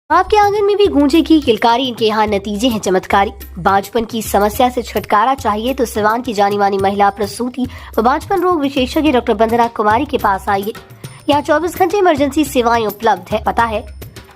आपके आंगन में भी गूंजेगी किलकारी, इनके यहाँ नतीजे हैं चमत्कारी। बांझपन की समस्या से छुटकारा चाहिए तो सिवान की जानी मानी महिला प्रसूति व बांझपन रोग विशेषज्ञ डॉक्टर वंदना कुमारी के पास आइए। यहाँ 24 घंटे इमरजेंसी सेवाएं उपलब्ध है। पता है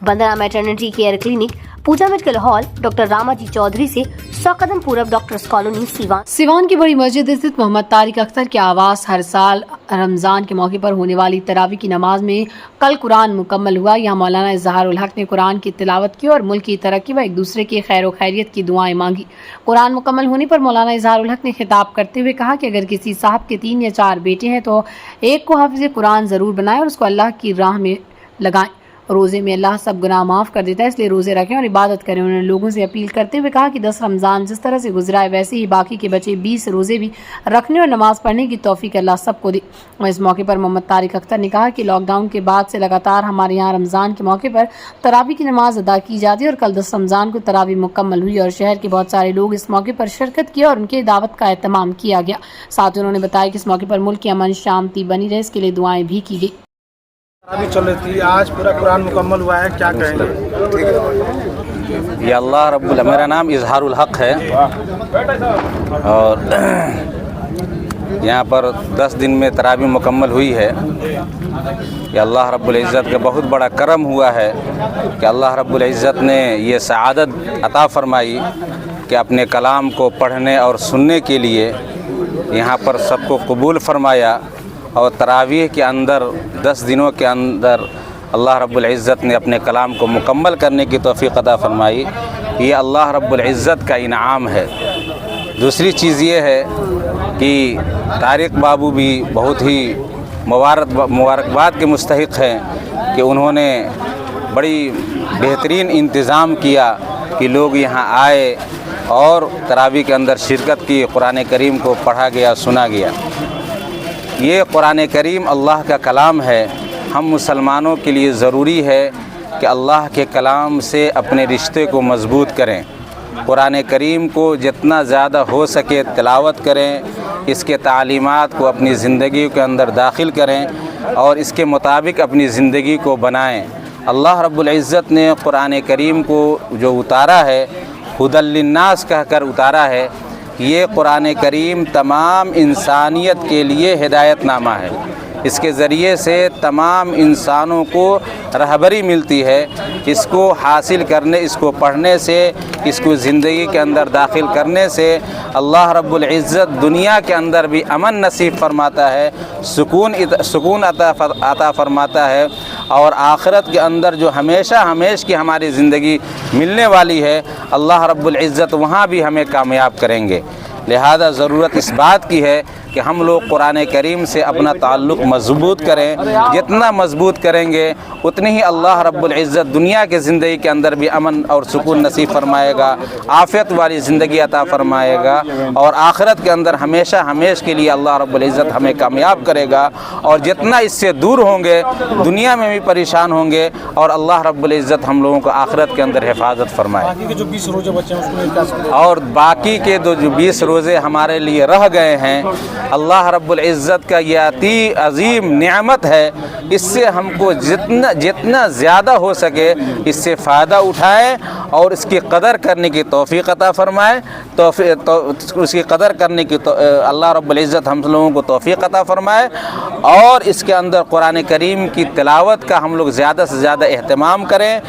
Vandana maternity care clinic, Pooja medical hall, doctor Ramaji Chaudhary से 100 कदम पूरब डॉक्टर्स कॉलोनी सिवान। सिवान की बड़ी मस्जिद स्थित मोहम्मद तारिक अख्तर के आवास हर साल रमजान के मौके पर होने वाली तरावी की नमाज में कल कुरान मुकम्मल हुआ। यहाँ मौलाना इजहारुल हक ने कुरान की तिलावत की और मुल्क की तरक्की व एक दूसरे की खैर खैरियत की दुआएं मांगी। कुरान मुकम्मल होने पर मौलाना इजहारुल हक ने खिताब करते हुए कहा कि अगर किसी साहब के 3 या 4 बेटे हैं तो एक को हाफिज कुरान ज़रूर बनाएं और उसको अल्लाह की राह में लगाएं। रोज़े में अल्लाह सब गुनाह माफ़ कर देता है, इसलिए रोज़े रखें और इबादत करें। उन्होंने लोगों से अपील करते हुए कहा कि 10 रमज़ान जिस तरह से गुजरा है वैसे ही बाकी के बचे 20 रोज़े भी रखने और नमाज़ पढ़ने की तौफीक अल्लाह सबको दे। और इस मौके पर मोहम्मद तारिक अख्तर ने कहा कि लॉकडाउन के बाद से लगातार हमारे यहाँ रमज़ान के मौके पर तरावी की नमाज अदा की जाती है और कल 10 रमज़ान को तरावी मुकम्मल हुई और शहर के बहुत सारे लोग इस मौके पर शिरकत किया और उनके दावत का एहतमाम किया गया। साथ ही उन्होंने बताया कि इस मौके पर मुल्क की अमन शांति बनी रहे, इसके लिए दुआएं भी की गई। अभी चल रही थी, आज पूरा कुरान मुकम्मल हुआ है, क्या कहेंगे? या अल्लाह रब्बुल, मेरा नाम इजहारुल हक है और यहाँ पर 10 दिन में तरावी मुकम्मल हुई है। या अल्लाह रब्बुल इज़्ज़त का बहुत बड़ा करम हुआ है कि अल्लाह रब्बुल इज़्ज़त ने ये सआदत अता फरमाई कि अपने कलाम को पढ़ने और सुनने के लिए यहाँ पर सबको कबूल फरमाया और तरावीह के अंदर 10 दिनों के अंदर अल्लाह रब्बुल इज़्ज़त ने अपने कलाम को मुकम्मल करने की तौफ़ीक़ अता फरमाई। ये अल्लाह रब्बुल इज़्ज़त का इनाम है। दूसरी चीज़ ये है कि तारिक बाबू भी बहुत ही मुबारकबाद के मुस्तहिक़ हैं कि उन्होंने बड़ी बेहतरीन इंतज़ाम किया कि लोग यहाँ आए और तरावी के अंदर शिरकत की, कुरान करीम को पढ़ा गया, सुना गया। ये कुरान करीम अल्लाह का कलाम है। हम मुसलमानों के लिए ज़रूरी है कि अल्लाह के कलाम से अपने रिश्ते को मज़बूत करें। कुरान करीम को जितना ज़्यादा हो सके तिलावत करें, इसके तालीमात को अपनी ज़िंदगी के अंदर दाखिल करें और इसके मुताबिक अपनी ज़िंदगी को बनाएं। अल्लाह रब्बुल इज़्ज़त ने कुरान करीम को जो उतारा है, हुदल लिन्नास कहकर उतारा है। ये कुरान करीम तमाम इंसानियत के लिए हिदायतनामा है। इसके ज़रिए से तमाम इंसानों को रहबरी मिलती है। इसको हासिल करने, इसको पढ़ने से, इसको ज़िंदगी के अंदर दाखिल करने से अल्लाह रब्बुल इज़्ज़त दुनिया के अंदर भी अमन नसीब फरमाता है, सुकून अता फरमाता है और आखिरत के अंदर जो हमेशा की हमारी ज़िंदगी मिलने वाली है, अल्लाह रब्बुल इज़्ज़त वहाँ भी हमें कामयाब करेंगे। लिहाजा ज़रूरत इस बात की है कि हम लोग कुरान करीम से अपना ताल्लुक़ मज़बूत करें। जितना मज़बूत करेंगे उतनी ही अल्लाह रब्बुल इज़्ज़त दुनिया के ज़िंदगी के अंदर भी अमन और सुकून नसीब फरमाएगा, आफ़ियत वाली ज़िंदगी अता फरमाएगा और आखिरत के अंदर हमेशा के लिए अल्लाह रब्बुल इज़्ज़त हमें कामयाब करेगा। और जितना इससे दूर होंगे दुनिया में भी परेशान होंगे और अल्लाह रब्बुल इज़्ज़त हम लोगों को आखिरत के अंदर हिफाजत फरमाए। बाकी के जो 20 रोज़े बचे हैं और बाकी के जो 20 रोज़े हमारे लिए रह गए हैं, अल्लाह रब्बुल इज़्ज़त का ये अति अज़ीम नेमत है। इससे हमको जितना ज़्यादा हो सके इससे फ़ायदा उठाएं और इसकी कदर करने की तौफ़ीक़ अता फ़रमाए। उसकी कदर करने की अल्लाह रब्बुल इज़्ज़त हम लोगों को तौफ़ीक़ अता फ़रमाए और इसके अंदर कुरान करीम की तिलावत का हम लोग ज़्यादा से ज़्यादा एहतमाम करें।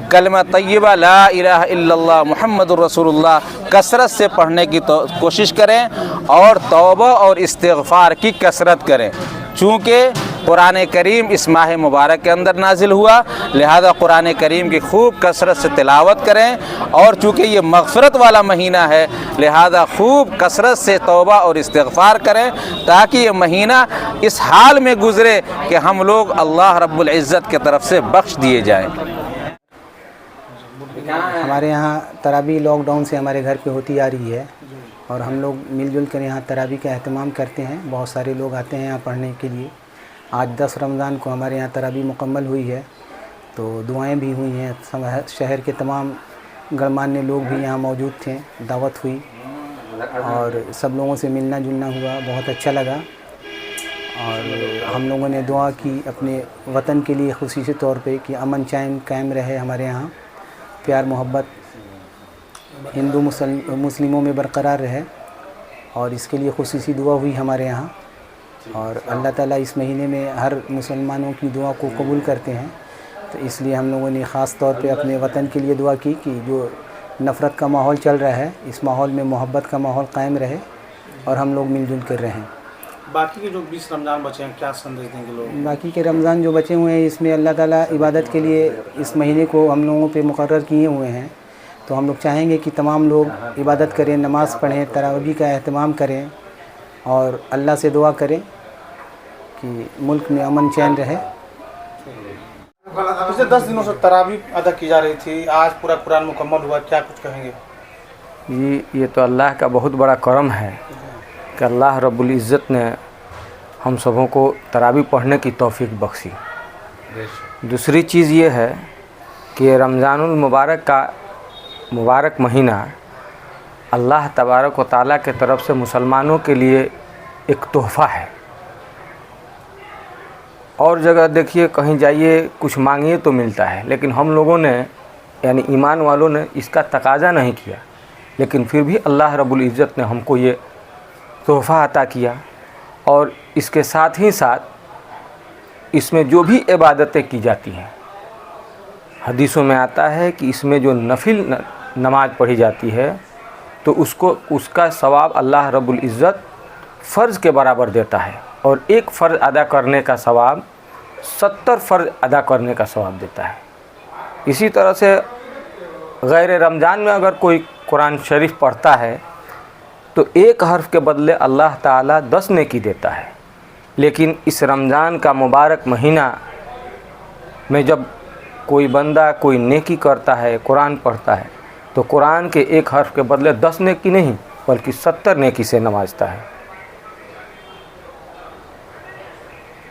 कलमा तय्यबा ला इलाहा इल्लल्लाह मुहम्मदुर रसूलुल्लाह कसरत से पढ़ने की कोशिश करें और तौबा और इस्तिग़फ़ार की कसरत करें। चूँकि कुरान करीम इस माह मुबारक के अंदर नाजिल हुआ, लिहाजा कुरान करीम की खूब कसरत से तिलावत करें और चूँकि ये मग़फ़िरत वाला महीना है, लिहाजा खूब कसरत से तौबा और इस्तिग़फ़ार करें ताकि ये महीना इस हाल में गुज़रे कि हम लोग अल्लाह रब्बुल इज़्ज़त की तरफ से बख्श दिए जाएँ। हमारे यहाँ तरावी लॉकडाउन से हमारे घर पे होती आ रही है और हम लोग मिलजुल कर यहाँ तरावी का एहतमाम करते हैं। बहुत सारे लोग आते हैं यहाँ पढ़ने के लिए। आज 10 रमज़ान को हमारे यहाँ तरावी मुकम्मल हुई है तो दुआएं भी हुई हैं। शहर के तमाम गणमान्य लोग भी यहाँ मौजूद थे, दावत हुई और सब लोगों से मिलना जुलना हुआ, बहुत अच्छा लगा। और हम लोगों ने दुआ की अपने वतन के लिए ख़ुसूसी तौर पे कि अमन चैन कायम रहे हमारे यहाँ। प्यार मोहब्बत हिंदू मुस्लिमों में बरकरार रहे और इसके लिए खुसूसी दुआ हुई हमारे यहाँ। और अल्लाह ताला इस महीने में हर मुसलमानों की दुआ को कबूल करते हैं, तो इसलिए हम लोगों ने ख़ास तौर पे अपने वतन के लिए दुआ की कि जो नफ़रत का माहौल चल रहा है इस माहौल में मोहब्बत का माहौल कायम रहे और हम लोग मिलजुल कर रहें। बाकी के जो 20 रमज़ान बचे हैं क्या संदेश देंगे लोग? बाकी के रमज़ान जो बचे हुए हैं इसमें अल्लाह ताला इबादत के लिए इस महीने को हम लोगों पे मुकर्रर किए हुए हैं, तो हम लोग चाहेंगे कि तमाम लोग इबादत करें, नमाज़ पढ़ें, तरावी का अहतमाम करें और अल्लाह से दुआ करें कि मुल्क में अमन चैन रहे। पिछले 10 दिनों से तरावी अदा की जा रही थी, आज पूरा कुरान मुकम्मल हुआ, क्या कुछ कहेंगे? ये तो अल्लाह का बहुत बड़ा करम है कि अल्लाह रब्बुल इज़्ज़त ने हम सबों को तरावी पढ़ने की तौफीक बख्शी। दूसरी चीज़ ये है कि रमज़ानुल मुबारक का मुबारक महीना अल्लाह तबारक व तआला के तरफ से मुसलमानों के लिए एक तोहफ़ा है। और जगह देखिए, कहीं जाइए कुछ मांगिए तो मिलता है, लेकिन हम लोगों ने यानी ईमान वालों ने इसका तकाज़ा नहीं किया, लेकिन फिर भी अल्लाह रब्बुल इज़्ज़त ने हमको ये तोहफ़ा अता किया। और इसके साथ ही साथ इसमें जो भी इबादतें की जाती हैं, हदीसों में आता है कि इसमें जो नफिल नमाज पढ़ी जाती है तो उसका सवाब अल्लाह रब्बुल इज़्ज़त फ़र्ज़ के बराबर देता है, और एक फ़र्ज़ अदा करने का सवाब 70 फ़र्ज़ अदा करने का सवाब देता है। इसी तरह से गैर रमज़ान में अगर कोई कुरान शरीफ पढ़ता है तो एक हर्फ के बदले अल्लाह ताला 10 नेकी देता है। लेकिन इस रमज़ान का मुबारक महीना में जब कोई बंदा कोई नेकी करता है, कुरान पढ़ता है, तो कुरान के एक हर्फ के बदले 10 नेकी नहीं बल्कि 70 नेकी से नवाजता है।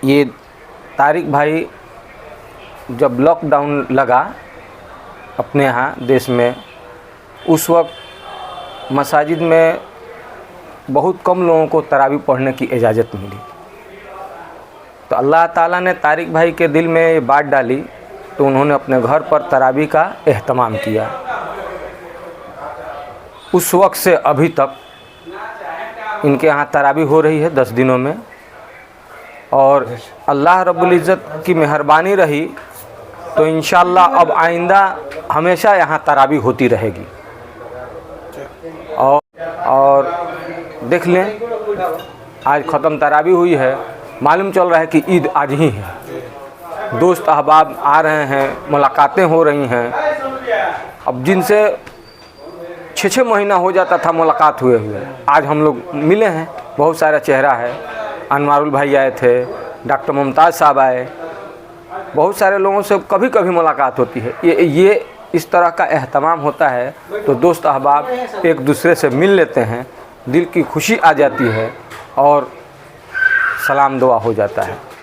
ये तारिक भाई जब लॉकडाउन लगा अपने यहाँ देश में, उस वक्त मसाजिद में बहुत कम लोगों को तरावी पढ़ने की इजाज़त मिली, तो अल्लाह ताला ने तारिक भाई के दिल में ये बात डाली, तो उन्होंने अपने घर पर तरावी का एहतमाम किया। उस वक्त से अभी तक इनके यहाँ तरावी हो रही है 10 दिनों में, और अल्लाह रब्बुल इज़्ज़त की मेहरबानी रही तो इंशाअल्लाह अब आइंदा हमेशा यहाँ तरावी होती रहेगी। और देख लें, आज ख़त्म तरावी हुई है, मालूम चल रहा है कि ईद आज ही है। दोस्त अहबाब आ रहे हैं, मुलाकातें हो रही हैं। अब जिनसे 6-6 महीना हो जाता था मुलाकात हुए आज हम लोग मिले हैं। बहुत सारा चेहरा है, अनवारुल भाई आए थे, डॉक्टर मुमताज़ साहब आए, बहुत सारे लोगों से कभी कभी मुलाकात होती है। ये इस तरह का एहतमाम होता है तो दोस्त अहबाब एक दूसरे से मिल लेते हैं, दिल की खुशी आ जाती है और सलाम दुआ हो जाता है।